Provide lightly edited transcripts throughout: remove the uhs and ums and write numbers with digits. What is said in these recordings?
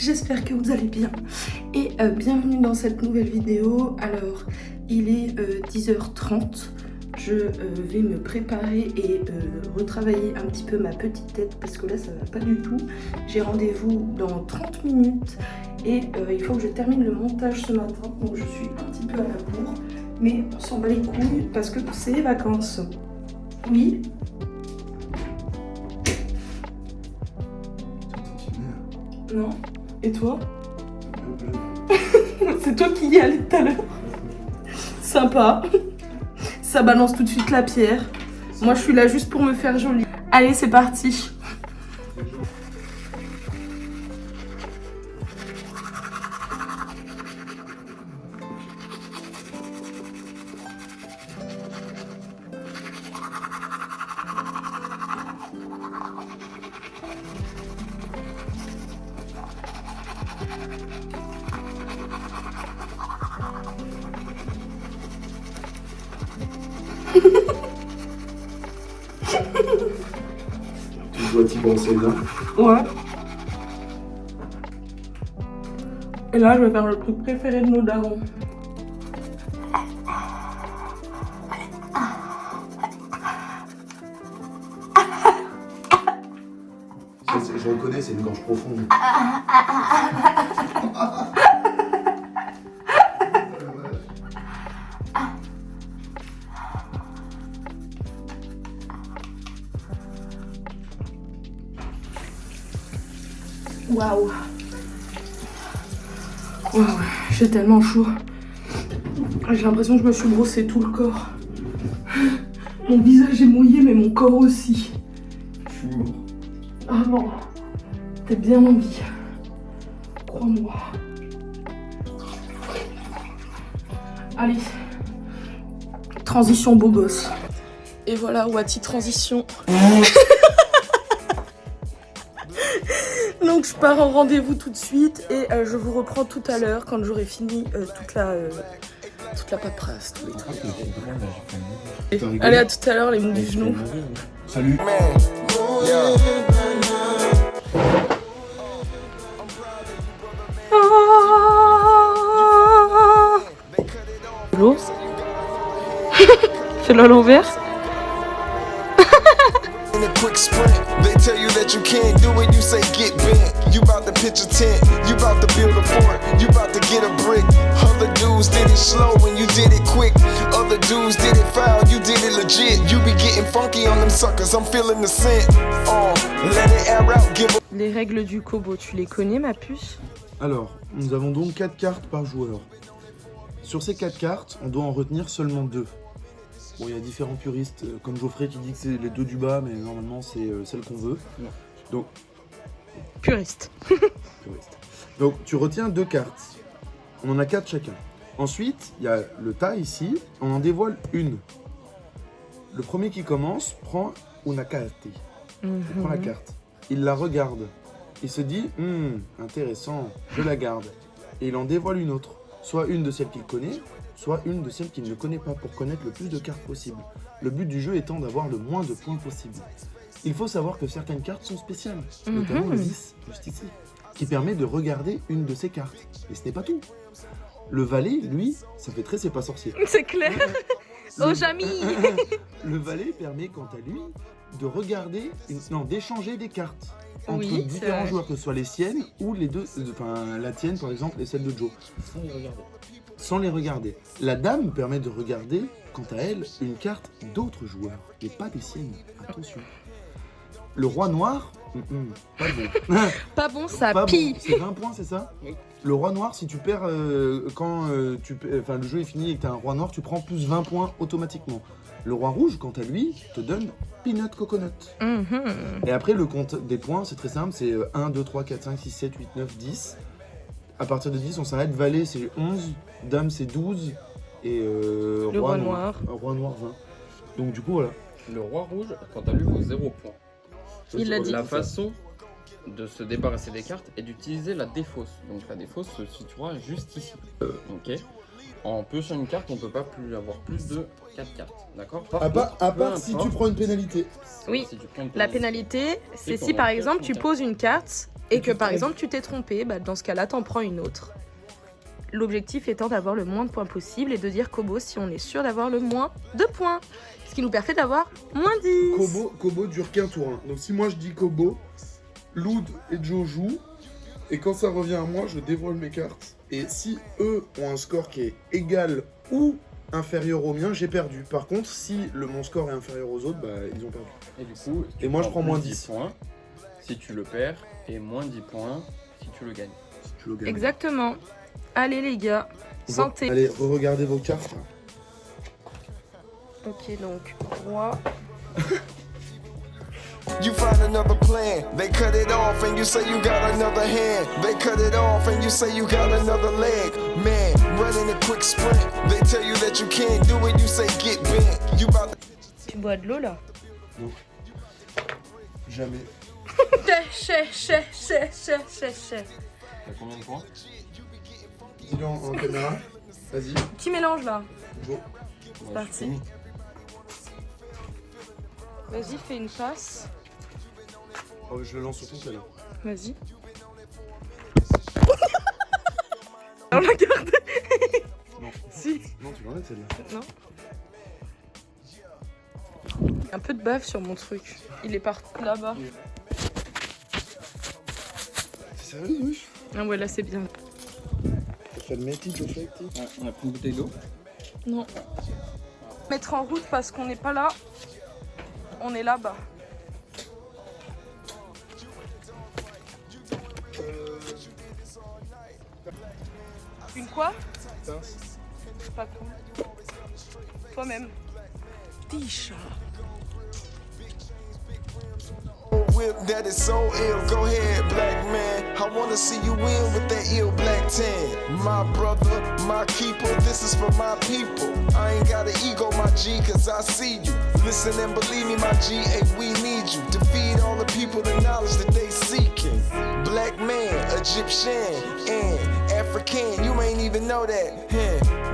j'espère que vous allez bien et bienvenue dans cette nouvelle vidéo. Alors il est 10h30, je vais me préparer et retravailler un petit peu ma petite tête parce que là ça va pas du tout. J'ai rendez-vous dans 30 minutes et il faut que je termine le montage ce matin, donc je suis un petit peu à la bourre, mais on s'en bat les couilles parce que c'est les vacances. Oui. Non. Et toi? C'est toi qui y allais tout à l'heure. Sympa. Ça balance tout de suite la pierre. Moi, je suis là juste pour me faire jolie. Allez, c'est parti. Tu dois t'y penser là. Ouais. Et là, je vais faire le truc préféré de nos darons. Je reconnais, c'est une gorge profonde. Waouh. Waouh, j'ai tellement chaud. J'ai l'impression que je me suis brossé tout le corps. Mon visage est mouillé, mais mon corps aussi. Je suis mort. Ah non, t'es bien en vie. Crois-moi. Allez. Transition beau gosse. Et voilà, Wati transition. Donc je pars en rendez-vous tout de suite et je vous reprends tout à l'heure quand j'aurai fini toute la paperasse, tous les trucs. Allez, à tout à l'heure les mous du genou. Salut. L'eau. Fais-le à l'envers. Quick sprint, they tell you that you can't do it, you say get bent. You bout to pitch a tent, you bout to build a fort, you bout to get a brick. Other dudes did it slow and you did it quick. Other dudes did it foul, you did it legit. You be getting funky on them suckers, I'm feeling the scent. Oh, let it air out, give a... Les règles du Kobo, tu les connais ma puce? Alors, nous avons donc 4 cartes par joueur. Sur ces 4 cartes, on doit en retenir seulement 2. Bon, il y a différents puristes, comme Geoffrey qui dit que c'est les 2 du bas, mais normalement c'est celle qu'on veut. Donc, Puriste. puriste. Donc, tu retiens 2 cartes. On en a 4 chacun. Ensuite, il y a le tas ici, on en dévoile une. Le premier qui commence prend una carte. Il prend la carte. Il la regarde. Il se dit, intéressant, je la garde. Et il en dévoile une autre. Soit une de celles qu'il connaît, soit une de celles qu'il ne connaît pas pour connaître le plus de cartes possible. Le but du jeu étant d'avoir le moins de points possible. Il faut savoir que certaines cartes sont spéciales, notamment le 10, juste ici, qui permet de regarder une de ces cartes. Et ce n'est pas tout. Le valet, lui, ça fait très c'est pas sorcier. C'est clair. Oh Jamy. Le valet permet quant à lui de regarder, d'échanger des cartes entre Oui, différents joueurs, que ce soit les siennes ou les deux, enfin la tienne par exemple et celle de Joe. Sans les regarder. La dame permet de regarder, quant à elle, une carte d'autres joueurs, et pas des siennes. Attention. Le roi noir, pas bon. Pas bon, ça Pas pille. bon. C'est 20 points, c'est ça? Oui. Le roi noir, si tu perds, quand le jeu est fini et que tu as un roi noir, tu prends plus 20 points automatiquement. Le roi rouge, quant à lui, te donne peanut coconut. Et après, le compte des points, c'est très simple, c'est 1, 2, 3, 4, 5, 6, 7, 8, 9, 10. À partir de 10, on s'arrête. Valet, c'est 11. Dame, c'est 12. Et Le roi noir. Roi noir, 20. Donc du coup, voilà. Le roi rouge, quant à lui, vaut 0 points. Il l'a dit. La façon de se débarrasser des cartes est d'utiliser la défausse. Donc la défausse se situera juste ici. Ok. En piochant une carte, on peut pas plus avoir plus de 4 cartes. D'accord? À part si tu prends une pénalité. Oui. Si tu prends une La pénalité, c'est qu'on si par pioche exemple une tu carte. poses une carte et que par exemple tu t'es trompé, bah, dans ce cas-là, t'en prends une autre. L'objectif étant d'avoir le moins de points possible et de dire Kobo si on est sûr d'avoir le moins de points. Ce qui nous permet d'avoir moins 10. Kobo dure qu'un tour. Hein. Donc si moi je dis Kobo, Loud et Joe jouent. Et quand ça revient à moi, je dévoile mes cartes. Et si eux ont un score qui est égal ou inférieur au mien, j'ai perdu. Par contre, si mon score est inférieur aux autres, bah, ils ont perdu. Et du coup, et moi je prends moins 10 points si tu le perds et moins 10 points si tu le gagnes. Si tu le gagnes. Exactement. Allez les gars, santé. Allez, regardez vos cartes. Ok, donc 3. You find another plan, they cut it off and you say you got another hand. They cut it off and you say you got another leg. Man, running a quick sprint, they tell you that you can't do it, you say get bent. You about to... Tu bois de l'eau là? Non. Jamais. T'as combien de points? Dis-le en caméra. Vas-y. Petit mélange là. Go. C'est parti. Vas-y, fais une passe. Oh, je le lance surtout celle-là. Vas-y. On la garde. Non. Si. Non, tu l'enlèves celle-là. Non. Un peu de bave sur mon truc. Il est parti là-bas. C'est sérieux, oui? Ah ouais, là c'est bien. T'as fait le métier, tu fais actif? Ouais, on a pris une bouteille d'eau. Non. Mettre en route parce qu'on n'est pas là. On est là-bas. Une quoi? Pas con. Toi-même. Tisha. Whip that is so ill, go ahead, black man. I wanna see you win with that ill black tan. My brother, my keeper, this is for my people. I ain't got an ego, my G, cause I see you. Listen and believe me, my G, hey, we need you to feed all the people the knowledge that they seeking. Black man, Egyptian, and African, you ain't even know that.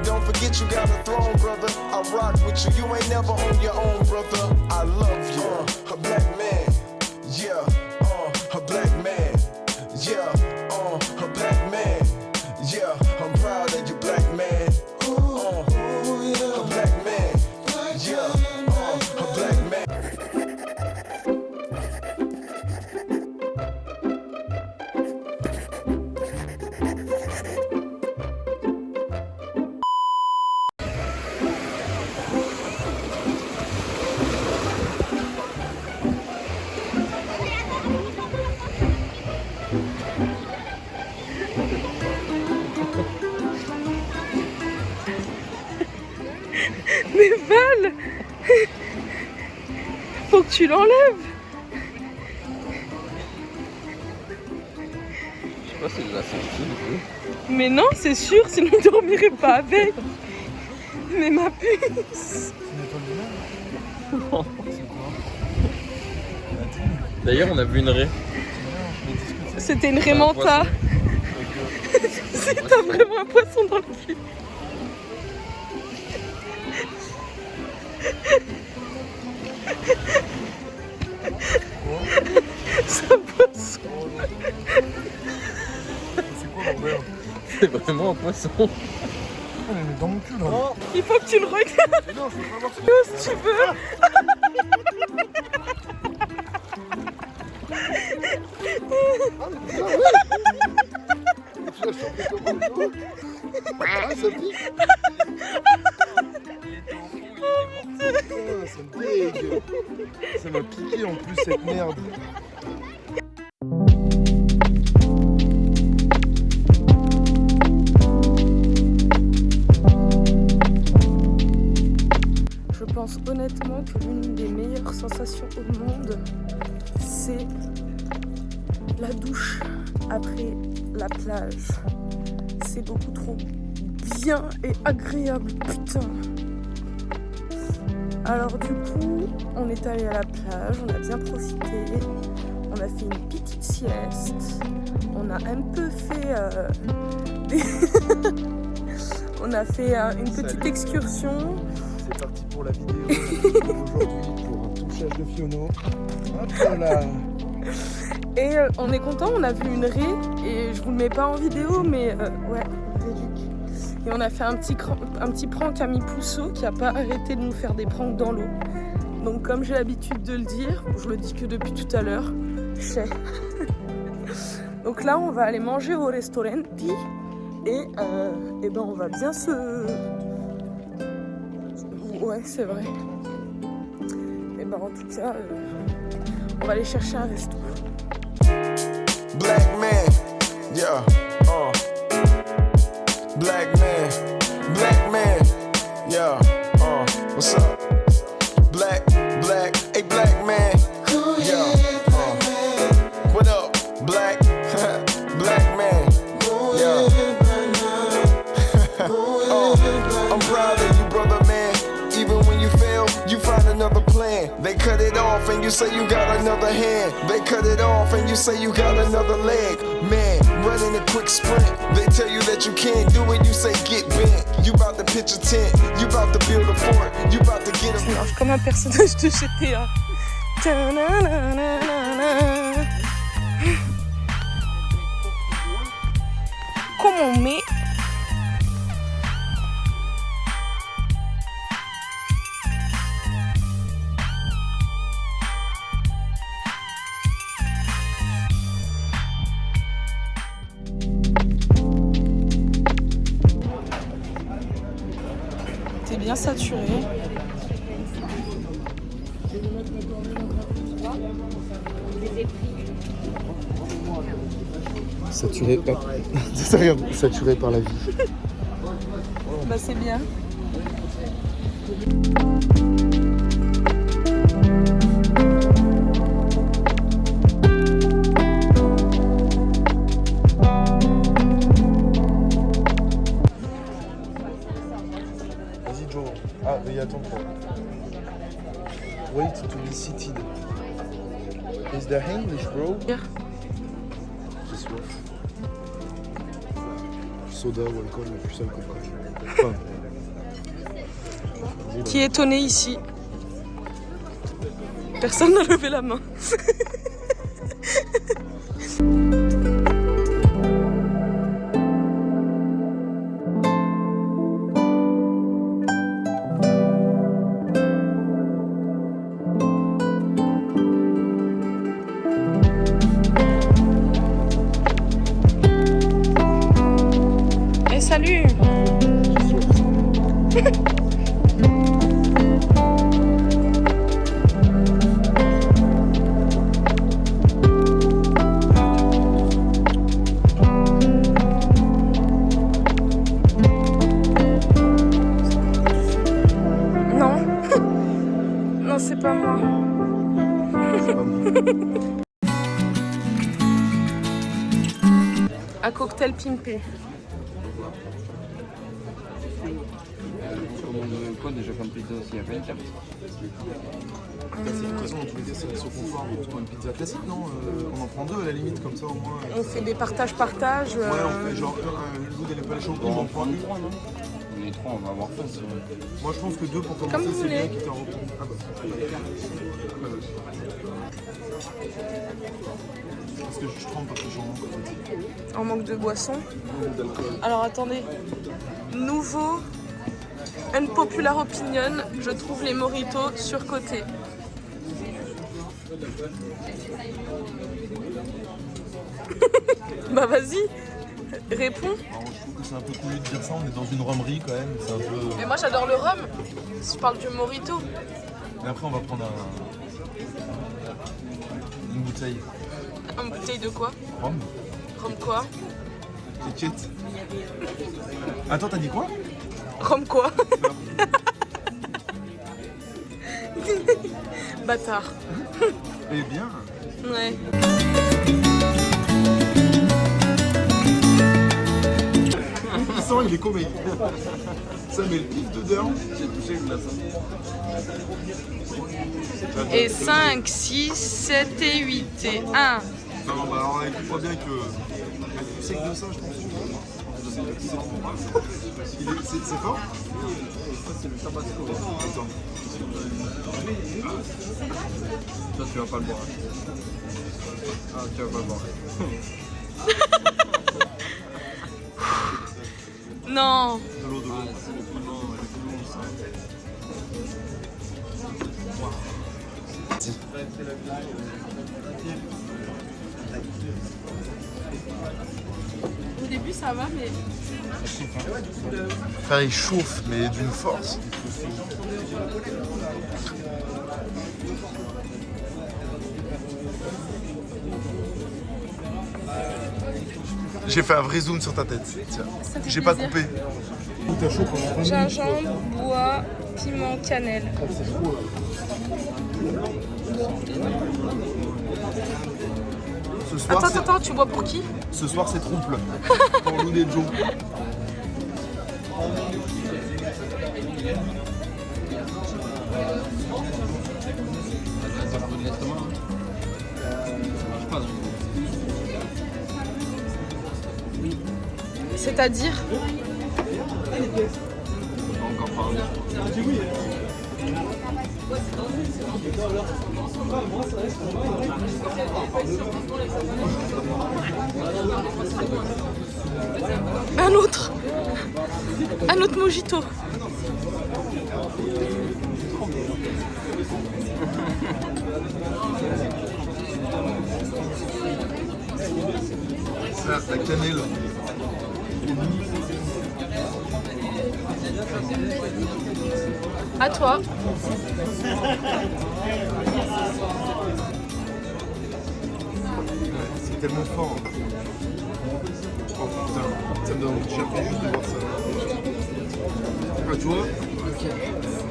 Don't forget you got a throne, brother. I rock with you, you ain't never on your own, brother. I love you, a black man. Yeah, a black man. Yeah, a black man. Yeah, I'm proud of you, black man. A black man. Yeah, a black man. Mais Val, faut que tu l'enlèves. Je sais pas si je l'ai senti du coup. Mais non, c'est sûr, sinon on dormirait pas avec. Mais ma puce. D'ailleurs, on a vu une raie. C'était une raie manta. C'est t'as vraiment un poisson dans le cul. C'est un poisson. C'est quoi l'envers? C'est vraiment un poisson. On est dans mon cul là. Il faut que tu le regardes. Mais non, je peux pas voir ce Si tu veux. tu l'as chopé comme un jour. Ah, ça pique. Ça me dégue. Ça m'a piqué en plus cette merde. Je pense honnêtement que l'une des meilleures sensations au monde, c'est la douche après la plage. C'est beaucoup trop bien et agréable, putain. Alors du coup, on est allé à la plage, on a bien profité, on a fait une petite sieste, on a un peu fait on a fait une petite excursion. C'est parti pour la vidéo aujourd'hui pour un touchage de Fiono. Hop là. Et on est content, on a vu une raie et je vous le mets pas en vidéo mais ouais, et on a fait un petit prank à Mi-Pouceau qui a pas arrêté de nous faire des pranks dans l'eau. Donc comme j'ai l'habitude de le dire, je le dis que depuis tout à l'heure, donc là on va aller manger au restaurante et ben on va bien se... Ouais c'est vrai. Et ben en tout cas, on va aller chercher un resto. Black man, yeah, black man, yeah, what's up? Black, hey black man, yeah, what up? Black, black man, yeah. I'm proud of you, brother man. Even when you fail, you find another plan. They cut it off and you say you got another hand. They cut it off and you say you got another leg. Man, running a quick sprint. They tell you that you can't do it, you say get bent. You about to pitch a tent, you about to build a fort, you about to get a... marche comme un personnage de GTA. Comment on met? T'es bien saturé. Saturé par... saturé par la vie. Bah c'est bien. Vas-y Joe. Ah, mais attends. Wait to be seated. Is there English, bro? Hier. J'ai soif. Soda ou alcool, le plus seul que enfin, Qui est étonné ici? Personne n'a levé la main. Et salut! Non, non, c'est pas moi. Un cocktail pimpé. Quoi déjà comme pizza aussi, il y avait une carte. de toute façon, dans tous les cas, c'est au confort, on prend une pizza classique, non? On en prend deux à la limite, comme ça au moins. On fait des partages-partages. Ouais, on fait genre le goût des palais champignons, on en prend une. Les trois, on va avoir faim. Moi, je pense que deux pour commencer, Comme vous c'est bien voulez. quitte à reprendre. Ah bah. Parce que je trempe parce que j'en manque. En manque de boisson. Alors attendez. Nouveau, unpopular opinion, je trouve les mojitos surcotés. Bah vas-y, réponds. Alors, je trouve que c'est un peu cool de dire ça, on est dans une rhumerie quand même, c'est un peu... Mais moi j'adore le rhum. Si je parle du mojito. Mais après on va prendre une bouteille. Une bouteille de quoi? Rhum. Rhum quoi? T'inquiète. Attends, t'as dit quoi? Rhum quoi? Bâtard. Eh bien. Ouais. Il sent, il est comédie. Ça met le pif dedans. J'ai touché le glaçon. Et 5, 6, 7 et 8 et 1. Non, bah alors écoute-moi bien que plus sec que ça, je pense. C'est fort? C'est le tabasco. Attends. Toi, tu vas pas le boire. Ah, tu vas pas le boire. Non. De l'eau, de l'eau. Au début ça va mais... Frère, il chauffe, mais d'une force. J'ai fait un vrai zoom sur ta tête. Tiens. J'ai pas coupé. Gingembre, bois, piment, cannelle. Ce soir, Attends, tu bois pour qui? Ce soir, c'est trompe-le. Pour Lou et Joe. C'est-à-dire? On va encore parler. Un autre mojito. Ça, la cannelle. À toi. C'est tellement fort. Oh putain, ça me donne envie de chapper juste de voir ça. Ah, tu vois?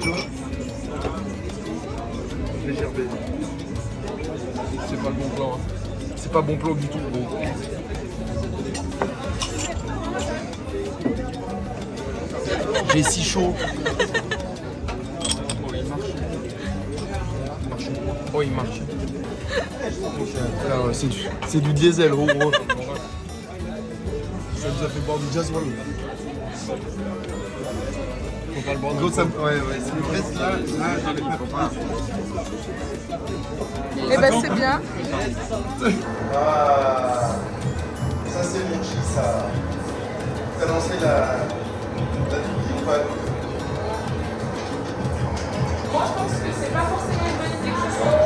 Tu vois? Je l'ai gerbé. C'est pas le bon plan. Hein. C'est pas bon plan du tout. Bon. J'ai si chaud. Oh, il marche. Alors, c'est du diesel, gros. Ça nous a fait boire du jazz wall. Faut pas le boire. L'autre, ça me. Ouais, c'est le reste là, j'en ai pas. Eh ben c'est bien. Ah, ça c'est mon chi, ça. T'as lancé la vidéo pas. Moi je pense que c'est pas forcément une bonne idée que ça soit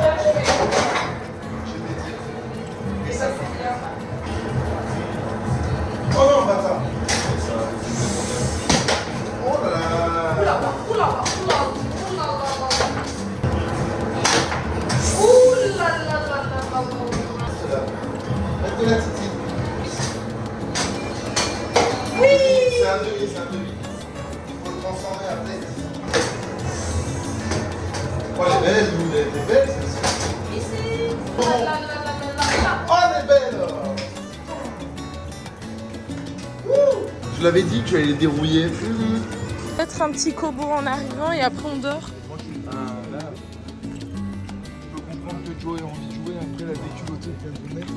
et ça c'est bien. Oh non, bâtard. Oh là là. Mettez la titine. Oui. C'est un demi. Il faut le transformer après. Oh, elle est belle, Lou, elle est belle, celle-ci. Oh, elle est belle. Je l'avais dit que tu allais les dérouiller. Peut-être un petit kobo en arrivant et après on dort. Là, je peux comprendre que Joe ait envie de jouer après la déculottée qu'elle veut mettre.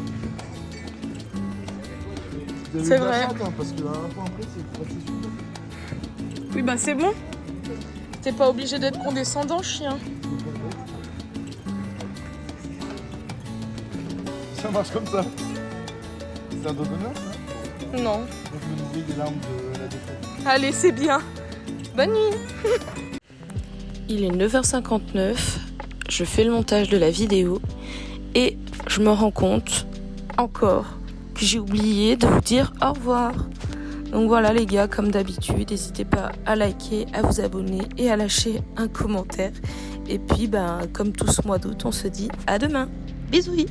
C'est vrai. Parce que la dernière fois après, c'est passé super. Oui bah c'est bon. T'es pas obligé d'être condescendant, chien. Ça marche comme ça. C'est un doigt d'honneur, ça? Non. Donc, je me nourris des larmes de la défaite. Allez, c'est bien. Bonne nuit. Il est 9h59. Je fais le montage de la vidéo et je me rends compte encore que j'ai oublié de vous dire au revoir. Donc voilà les gars, comme d'habitude, n'hésitez pas à liker, à vous abonner et à lâcher un commentaire. Et puis comme tout ce mois d'août, on se dit à demain. Bisous.